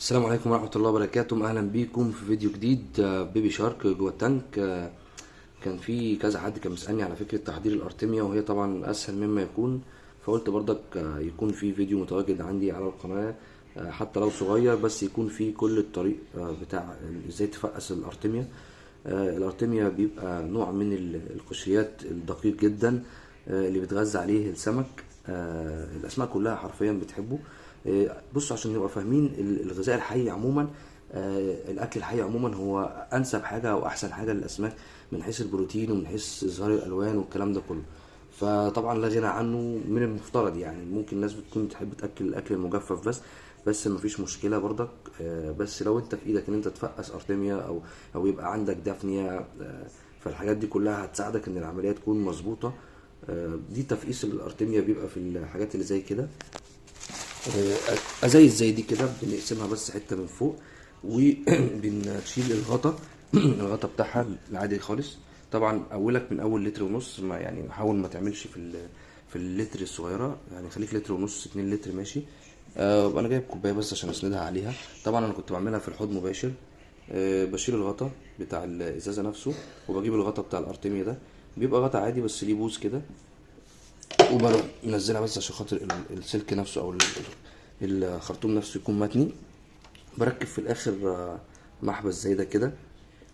السلام عليكم ورحمة الله وبركاته. أهلا بيكم في فيديو جديد. بيبي شارك جوه التانك. كان في كذا حد كان بيسألني على فكرة تحضير الأرتميا، وهي طبعا أسهل مما يكون. فقلت برضك يكون في فيديو متواجد عندي على القناة، حتى لو صغير بس يكون فيه كل الطريق بتاع ازاي تفقس الأرتميا. الأرتميا بيبقى نوع من القشريات الدقيق جدا، اللي بيتغذى عليه السمك. الأسماك كلها حرفيا بتحبه. بصوا عشان نبقى فاهمين الغذاء الحي عموما، الاكل الحي عموما هو انسب حاجه او احسن حاجه للاسماك من حيث البروتين ومن حيث اظهار الالوان والكلام ده كله. فطبعا لا غنى عنه من المفترض، يعني ممكن الناس بتكون بتحب تاكل الاكل المجفف بس مفيش مشكله برضك. بس لو انت في ايدك ان انت تفقس ارتميا او يبقى عندك دافنيا، فالحاجات دي كلها هتساعدك ان العمليه تكون مظبوطه. دي تفقيس الارتميا بيبقى في الحاجات اللي زي كده. ازايز زي دي كده بنقسمها بس حته من فوق وبنشيل الغطا الغطا بتاعها العادي خالص. طبعا اولك من اول لتر ونص، ما يعني حاول ما تعملش في اللتر الصغيره، يعني خليك لتر ونص 2 لتر ماشي. انا جايب كوبايه بس عشان اسندها عليها. طبعا انا كنت بعملها في الحوض مباشر. بشيل الغطا بتاع الازازه نفسه، وبجيب الغطا بتاع الارتميا ده. بيبقى غطا عادي بس ليه بوز كده، وبروح منزلها بس عشان خاطر السلك نفسه او الخرطوم نفسه يكون متني. بركب في الاخر محبس زي ده كده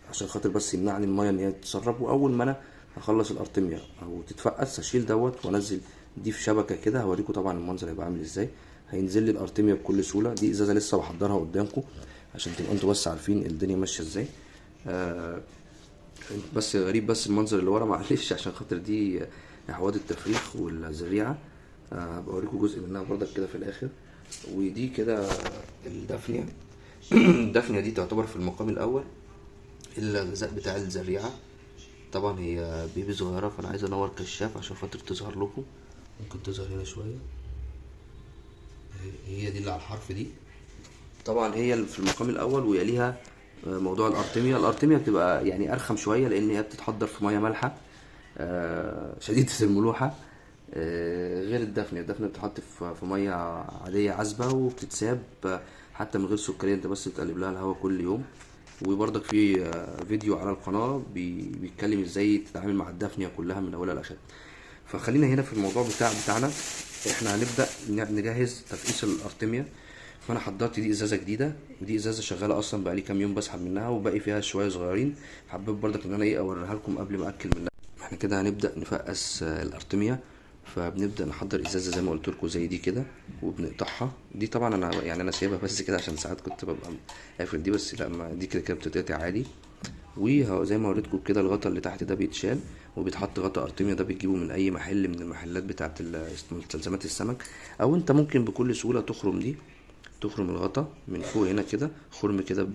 عشان خاطر بس يمنعني الميه ان هي تتسرب. واول ما انا هخلص الارتميا او تتفقس هشيل دوت وانزل دي في شبكه كده. هوريكم طبعا المنظر هيبقى عامل ازاي. هينزل لي الارتميا بكل سهوله. دي ازازه لسه بحضرها قدامكم عشان تبقوا انتوا بس عارفين الدنيا ماشيه ازاي. بس غريب بس المنظر اللي ورا معلش عشان خاطر دي احواض التفريخ والزريعه. هبقى اوريكم جزء منها برضك كده في الاخر. ودي كده الدافنيا. الدافنيا دي تعتبر في المقام الاول الغذاء بتاع الزريعه. طبعا هي بيبي صغيره، فانا عايز انور كشاف عشان خاطر تظهر لكم. ممكن تظهر هنا شويه. هي دي اللي على الحرف دي. طبعا هي في المقام الاول، ويليها موضوع الارتميا بتبقى يعني ارخم شويه لان هي بتتحضر في ميه مالحه شديده الملوحه. غير الدفنه بتتحط في ميه عاديه عذبه وبتتساب حتى من غير سكريه. انت بس بتقلب لها الهواء كل يوم. وبرضك في فيديو على القناه بيتكلم ازاي تتعامل مع الدفنيه كلها من اولها لاخرها. فخلينا هنا في الموضوع بتاعنا. احنا هنبدا نجهز تفقيس الارتميا. فانا حضرت دي ازازه جديده، ودي ازازه شغاله اصلا بقالي كام يوم بسحب منها، وباقي فيها شويه صغيرين. حبيت برضك ان انا اوريها لكم قبل ما اكل منها. احنا كده هنبدا نفقس الارتميا. فبنبدا نحضر ازازه زي ما قلت لكم زي دي كده، وبنقطعها. دي طبعا انا يعني انا سايبها بس كده عشان ساعات كنت ببقى قافل دي، بس لا، ما دي كده بتتقطع عادي. وزي ما وريتكم كده الغطا اللي تحت ده بيتشال وبيتحط غطا ارتميا. ده بتجيبه من اي محل من المحلات بتاعه مستلزمات السمك، او انت ممكن بكل سهوله تخرم الغطا من فوق هنا كده خرم كده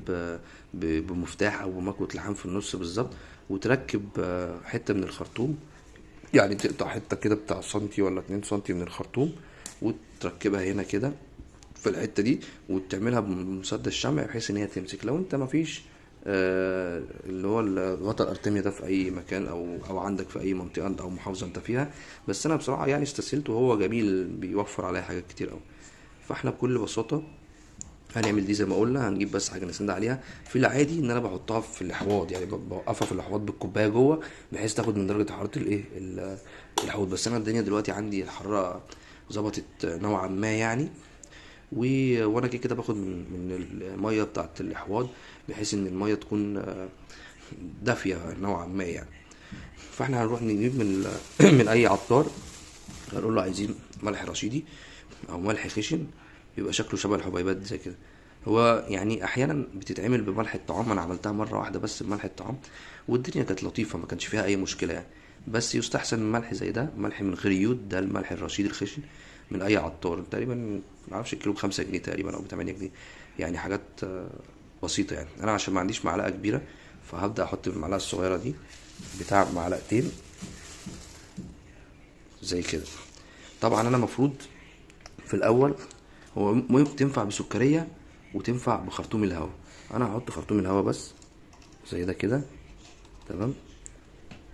بمفتاح او بمكوة لحام في النص بالظبط. وتركب حته من الخرطوم، يعني تقطع حته كده بتاع سنتي ولا 2 سنتي من الخرطوم وتركبها هنا كده في الحته دي، وتعملها بمسدس شمع بحيث ان هي تمسك. لو انت مفيش اللي هو الغطا الارتميا ده في اي مكان او عندك في اي منطقه او محافظه انت فيها. بس انا بصراحه يعني استسهلته وهو جميل بيوفر عليا حاجات كتير قوي. فاحنا بكل بساطه هنعمل دي زي ما قلنا. هنجيب بس حاجه نسند عليها. في العادي ان انا بحطها في الاحواض، يعني بوقفها في الاحواض بالكوبايه جوه بحيث تاخد من درجه حراره الحوض. بس انا الدنيا دلوقتي عندي الحراره ظبطت نوعا ما يعني. وانا كده باخد من الميه بتاعه الاحواض بحيث ان الميه تكون دافيه نوعا ما يعني. فاحنا هنروح نجيب من اي عطار. هنقول له عايزين ملح رشيدي او ملح خشن، بيبقى شكله شبه الحبيبات زي كده. هو يعني احيانا بتتعمل بملح الطعام. انا عملتها مره واحده بس بملح الطعام، والدنيا كانت لطيفه ما كانش فيها اي مشكله يعني. بس يستحسن ملح زي ده، ملح من غير يود، ده الملح الرشيد الخشن من اي عطار. تقريبا معرفش الكيلو ب5 جنيه تقريبا او ب8 جنيه، يعني حاجات بسيطه يعني. انا عشان ما عنديش معلقه كبيره فهبدا احط في المعلقه الصغيره دي بتاع معلقتين زي كده. طبعا انا مفروض في الاول، هو تنفع بسكريه وتنفع بخرطوم الهواء. انا هحط خرطوم الهواء بس زي ده كده، تمام.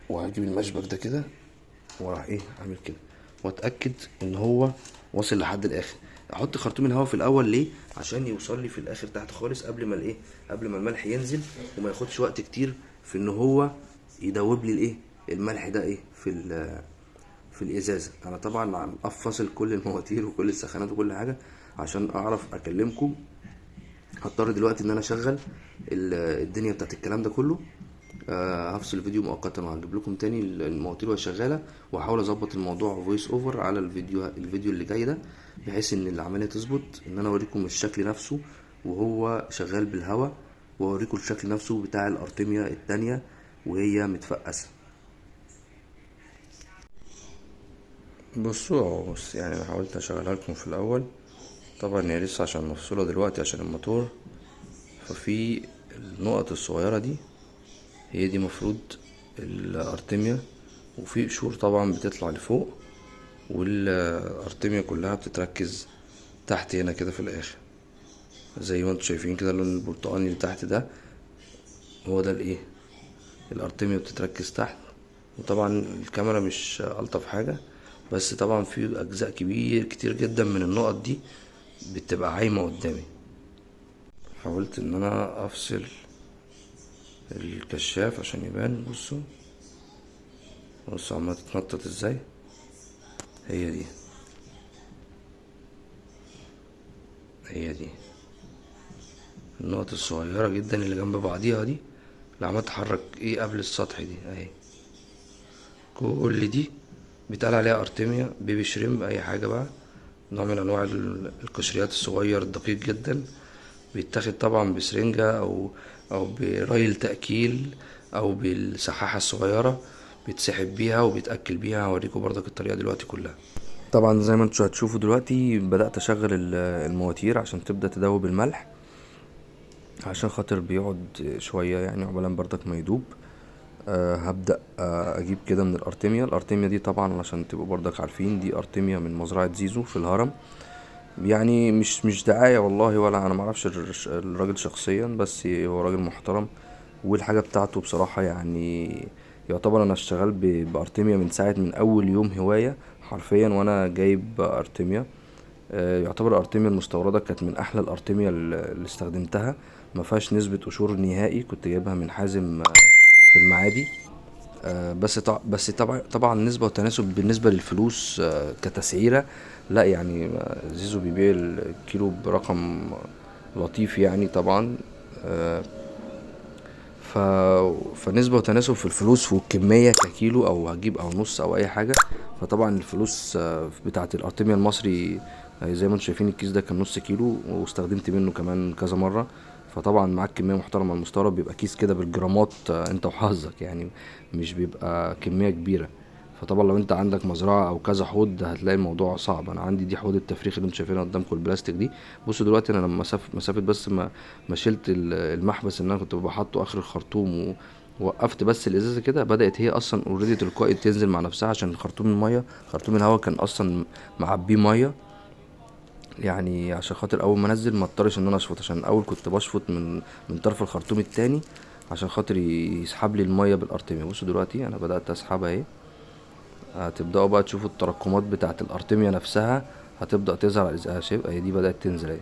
وهجيب المشبك ده كده وراح اعمل كده واتاكد ان هو واصل لحد الاخر. احط خرطوم الهواء في الاول ليه؟ عشان يوصل لي في الاخر تحت خالص قبل ما الايه، قبل ما الملح ينزل، وما ياخدش وقت كتير في ان هو يدوب لي الايه، الملح ده ايه في الازازه. انا طبعا افصل كل المواتير وكل السخانات وكل حاجه عشان اعرف اكلمكم. هضطر دلوقتي ان انا اشغل الدنيا بتاعت الكلام ده كله. هفصل الفيديو مؤقتا وهجيب لكم تاني المواتير وهي شغاله، واحاول اظبط الموضوع فويس اوفر على الفيديو اللي جاي ده، بحيث ان العمليه تظبط، ان انا اوريكم الشكل نفسه وهو شغال بالهواء، واوريكم الشكل نفسه بتاع الارتميا التانية وهي متفقسه. بصوا اهو، بص يعني انا حاولت اشغلها لكم في الاول، طبعا هي لسه عشان مفصوله دلوقتي عشان الموتور، ففي النقط الصغيره دي هي دي مفروض الارتميا، وفي قشور طبعا بتطلع لفوق، والارتميا كلها بتتركز تحت هنا كده في الاخر، زي ما انتم شايفين كده اللون البرتقاني اللي تحت ده هو ده الايه، الارتميا بتتركز تحت. وطبعا الكاميرا مش الطف حاجه، بس طبعا في اجزاء كتير جدا من النقط دي بتبقى عايمه قدامي. حاولت ان انا افصل الكشاف عشان يبان. بصوا عمالة تتنطط ازاي، هي دي النقط الصغيرة جدا اللي جنب بعضيها دي اللي عمالة تتحرك ايه قبل السطح دي اهي، كل دي بيتقال عليها ارتميا بيبي شريمب، اي حاجة بقى، نوع من انواع القشريات الصغير الدقيق جدا، بيتاخد طبعا بسرنجة او برايل تأكيل او بالسحاحة الصغيرة، بيتسحب بيها وبيتأكل بيها. هوريكم برضك الطريقة دلوقتي كلها. طبعا زي ما انتوا هتشوفوا دلوقتي بدأت اشغل المواتير عشان تبدأ تدوب الملح، عشان خاطر بيقعد شوية يعني عقبال برضك ما يدوب. هبدأ اجيب كده من الارتميا دي، طبعا عشان تبقوا برضك عارفين دي ارتميا من مزرعة زيزو في الهرم، يعني مش دعاية والله، ولا انا معرفش الراجل شخصيا، بس هو راجل محترم، والحاجة بتاعته بصراحة يعني يعتبر انا اشتغل بارتميا من ساعة، من اول يوم هواية حرفيا وانا جايب ارتميا. يعتبر الارتميا المستوردة كانت من احلى الارتميا اللي استخدمتها، ما فيهاش نسبة قشور نهائي، كنت جايبها من حازم في المعادي. بس طبعا نسبة وتناسب بالنسبة للفلوس كتسعيرة، لا يعني زيزو بيبيع الكيلو برقم لطيف يعني طبعا. آه، ف... فنسبة وتناسب في الفلوس والكمية ككيلو او هجيب او نص او اي حاجة، فطبعا الفلوس بتاعة الارتميا المصري زي ما انتم شايفين الكيس ده كان نص كيلو، واستخدمت منه كمان كذا مرة، فطبعا معاك كمية محترمة. المستورد بيبقى كيس كده بالجرامات، انت وحظك يعني، مش بيبقى كمية كبيرة. فطبعا لو انت عندك مزرعة او كذا حوض هتلاقي الموضوع صعب. انا عندي دي حوض التفريخ اللي انتم شايفينها قدامكم البلاستيك دي. بصوا دلوقتي انا لما مسافة بس ما شلت المحبس اللي انا كنت بحطه اخر الخرطوم ووقفت بس الازازه كده، بدات هي اصلا اوريدي تلقائي تنزل مع نفسها، عشان خرطوم الميه، خرطوم الهواء كان اصلا معبيه ميه، يعني عشان خاطر اول ما انزل ما اضطرش ان انا اشفط، عشان الاول كنت بشفط من طرف الخرطوم التاني عشان خاطر يسحب لي الميه بالارتميا. بصوا دلوقتي انا بدات اسحبها اهي، هتبداوا بقى تشوفوا التراكمات بتاعه الارتميا نفسها هتبدا تظهر على الازازه. شايف اهي دي بدات تنزل اهي،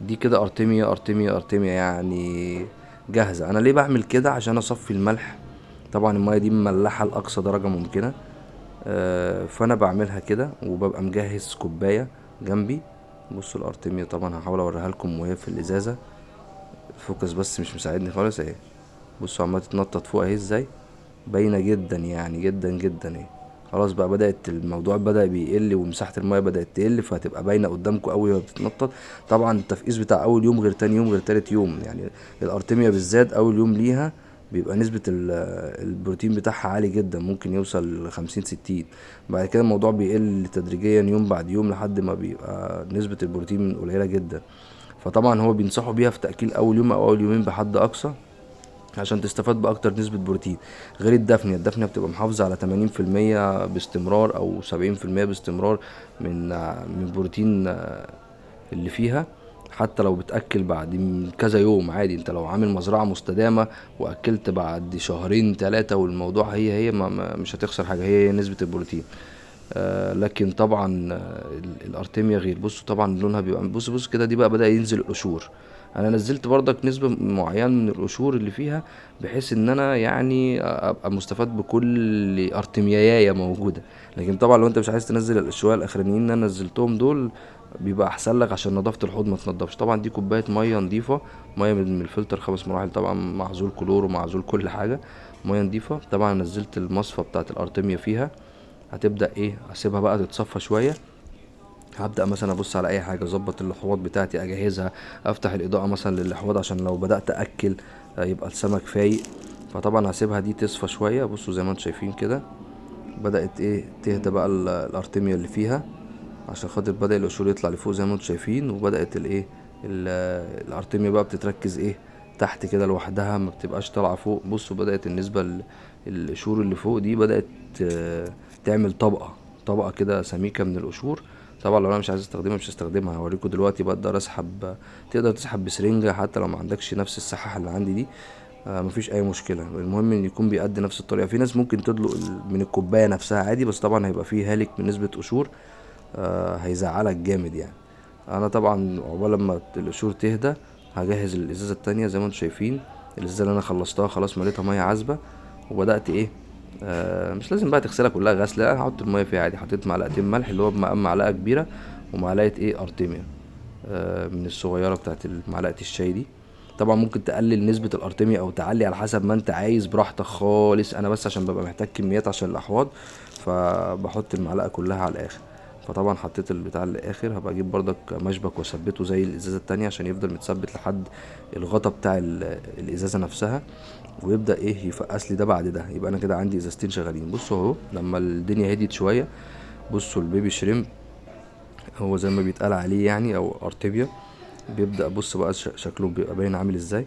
دي كده ارتميا يعني جاهزة. انا ليه بعمل كده؟ عشان اصفي الملح، طبعا المية دي مملحة لاقصى درجة ممكنة. فانا بعملها كده وببقى مجهز كوباية جنبي. بصوا الارتميا طبعا هحاول اوريها لكم وهي في الازازة، الفوكس بس مش مساعدني خالص اهي. بصوا عمالة تتنطط فوق اهي ازاي، باينة جدا يعني جدا جدا اهي. خلاص بقى بدأت الموضوع بدأ بيقل ومساحة المية بدأت تقل، فهتبقى باينة قدامكم قوي وهي بتتنطط. طبعا التفقيس بتاع أول يوم غير تاني يوم غير تالت يوم، يعني الأرتميا بالذات أول يوم ليها بيبقى نسبة البروتين بتاعها عالي جدا، ممكن يوصل ل50-60. بعد كده الموضوع بيقل تدريجيا يوم بعد يوم لحد ما بيبقى نسبة البروتين قليلة جدا. فطبعا هو بينصحوا بيها في تأكيل أول يوم أو أول يومين بحد أقصى، عشان تستفاد باكتر نسبة بروتين. غير الدفنة بتبقى محافظة على 80% باستمرار او 70% باستمرار من البروتين اللي فيها، حتى لو بتأكل بعد كذا يوم عادي. انت لو عامل مزرعة مستدامة واكلت بعد شهرين 3 والموضوع هي مش هتخسر حاجة، هي نسبة البروتين. لكن طبعا الارتيميا غير. بصوا طبعا لونها بيبقى بص كده، دي بقى بدأ ينزل القشور. انا نزلت برضك نسبة معينة من القشور اللي فيها، بحيث ان انا يعني ابقى مستفاد بكل ارتمياية موجودة. لكن طبعا لو انت مش عايز تنزل الشوية الاخرانيين اللي انا نزلتهم دول، بيبقى احسن لك عشان نظافة الحوض ما تنضفش. طبعا دي كوباية مية نضيفة، مية من الفلتر 5 مراحل طبعا، معزول كلور ومعزول كل حاجة، مية نضيفة. طبعا نزلت المصفى بتاعت الارتميا فيها. هتبدأ ايه، اسيبها بقى تتصفى شوية. هبدأ مثلا ابص على اي حاجة، اظبط الاحواض بتاعتي، اجهزها، افتح الاضاءة مثلا للاحواض عشان لو بدأت اكل يبقى السمك فايق. فطبعا هسيبها دي تصفى شوية. بصوا زي ما انتم شايفين كده، بدأت ايه تهدى بقى الارتميا اللي فيها، عشان خاطر بدأ القشور يطلع لفوق زي ما انتم شايفين. وبدأت الايه الارتميا بقى بتتركز ايه تحت كده لوحدها، ما بتبقاش طالعة فوق. بصوا بدأت النسبة القشور اللي فوق دي بدأت تعمل طبقة كده سميكة من القشور. طبعا لو انا مش عايز استخدمها مش هستخدمها. هوريكم دلوقتي بقدر اسحب، تقدر تسحب بسرنجة حتى لو ما عندكش نفس السحاحة اللي عندي دي. مفيش اي مشكله، المهم ان يكون بيأدي نفس الطريقه. في ناس ممكن تدلق من الكوبايه نفسها عادي، بس طبعا هيبقى فيه هالك من نسبه قشور، هيزعلك جامد يعني. انا طبعا عقبال لما القشور تهدى هجهز الازازه التانية زي ما انتم شايفين. الازازه اللي انا خلصتها خلاص مليتها ميه عذبه، وبدات ايه مش لازم بقى تغسلها كلها غسله، لا هحط الميه فيها عادي. حطيت معلقتين ملح اللي هو معلقه كبيره، ومعلقه ايه ارتيميا من الصغيره بتاعت معلقه الشاي دي. طبعا ممكن تقلل نسبة الارتيميا او تعلي على حسب ما انت عايز، براحتك خالص. انا بس عشان ببقى محتاج كميات عشان الاحواض، فبحط المعلقة كلها على الاخر. فطبعا حطيت البتاع الاخر. هبقى اجيب برضك مشبك واثبته زي الازازة التانية عشان يفضل متثبت لحد الغطا بتاع الازازة نفسها، ويبدأ ايه يفقس لي ده بعد ده. يبقى انا كده عندي ازازتين شغالين. بصوا اهو لما الدنيا هديت شوية، بصوا البيبي شريمب، هو زي ما بيتقال عليه يعني، او ارتبيا، بيبدأ بص بقى شكله بيبقى باين عامل ازاي.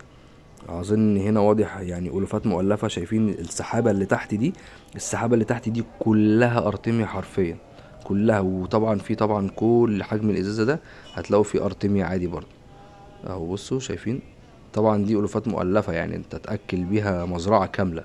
اظن هنا واضح يعني، الوفات مؤلفة. شايفين السحابة اللي تحت دي؟ السحابة اللي تحت دي كلها ارتميا حرفيا كلها. وطبعا في طبعا كل حجم الازازة ده هتلاقوا فيه ارتميا عادي برضه اهو. بصوا شايفين؟ طبعا دي الوفات مؤلفة يعني، انت تأكل بيها مزرعة كاملة.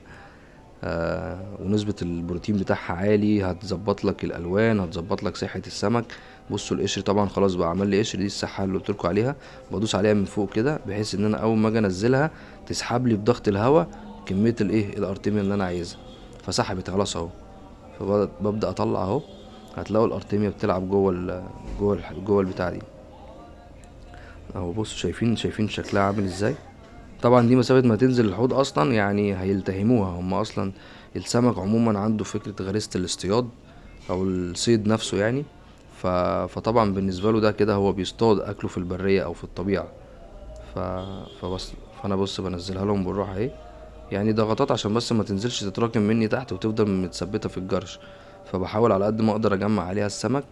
ونسبة البروتين بتاعها عالي، هتظبط لك الالوان، هتظبط لك صحة السمك. بصوا القشر طبعا خلاص بقى عمل لي قشر، دي السحه اللي قلت لكم عليها. بدوس عليها من فوق كده بحيث ان انا اول ما اجي انزلها تسحب لي بضغط الهواء كميه الايه الارتيميا اللي انا عايزها. فسحبت خلاص اهو. فببدا اطلع اهو، هتلاقوا الارتيميا بتلعب جوه البتاع دي اهو. بصوا شايفين شكلها عامل ازاي؟ طبعا دي مسافة ما تنزل الحوض اصلا يعني هيلتهموها هم اصلا. السمك عموما عنده فكرة غريزة الاصطياد او الصيد نفسه يعني. فطبعا بالنسبة له ده كده هو بيصطاد اكله في البرية او في الطبيعة. ف... فبس فانا بص بنزلها لهم بالراحة اهي، يعني ضغطات عشان بس ما تنزلش تتراكم مني تحت وتفضل متثبتة في الجرش. فبحاول على قد ما اقدر اجمع عليها السمك.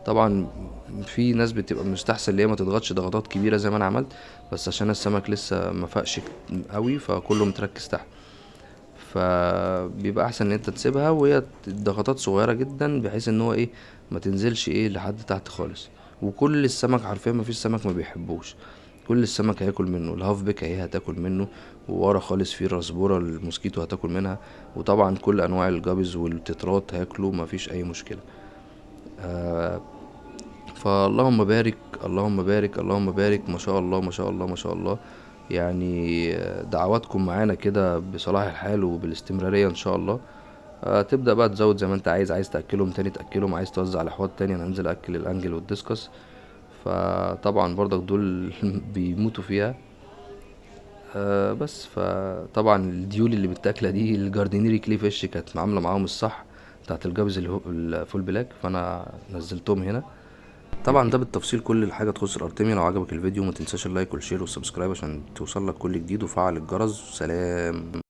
طبعا في ناس بتبقى مستحسن اللي هي ما تضغطش ضغطات كبيره زي ما انا عملت، بس عشان السمك لسه ما فاقش قوي فكله متركز تحت. فبيبقى احسن ان انت تسيبها وهي ضغطات صغيره جدا، بحيث ان هو ايه ما تنزلش ايه لحد تحت خالص. وكل السمك حرفيا ما فيش سمك ما بيحبوش، كل السمك هياكل منه. الهاف بيك اهي هتاكل منه، وورا خالص في الراسبورا الموسكيتو هتاكل منها، وطبعا كل انواع الجابز والتترات هياكلوا، ما فيش اي مشكله. آه فاللهم بارك اللهم بارك اللهم بارك، ما شاء الله ما شاء الله ما شاء الله يعني. دعواتكم معانا كده بصلاح الحال وبالاستمرارية ان شاء الله. تبدأ بقى تزود زي ما انت عايز تأكلهم تاني تأكلهم، عايز توزع لحوات تاني انا هنزل أكل الأنجل والديسكس. فطبعا برضك دول بيموتوا فيها. بس فطبعا الديول اللي بتاكلها دي الجاردينيري كلي فيش كانت عاملة معاهم الصح بتاعت الجابز اللي هو الفول بلاك، فانا نزلتهم هنا. طبعا ده بالتفصيل كل الحاجة تخص الارتيميا. لو عجبك الفيديو ما تنساش اللايك والشير والسبسكرايب عشان توصل لك كل جديد، وفعل الجرس. سلام.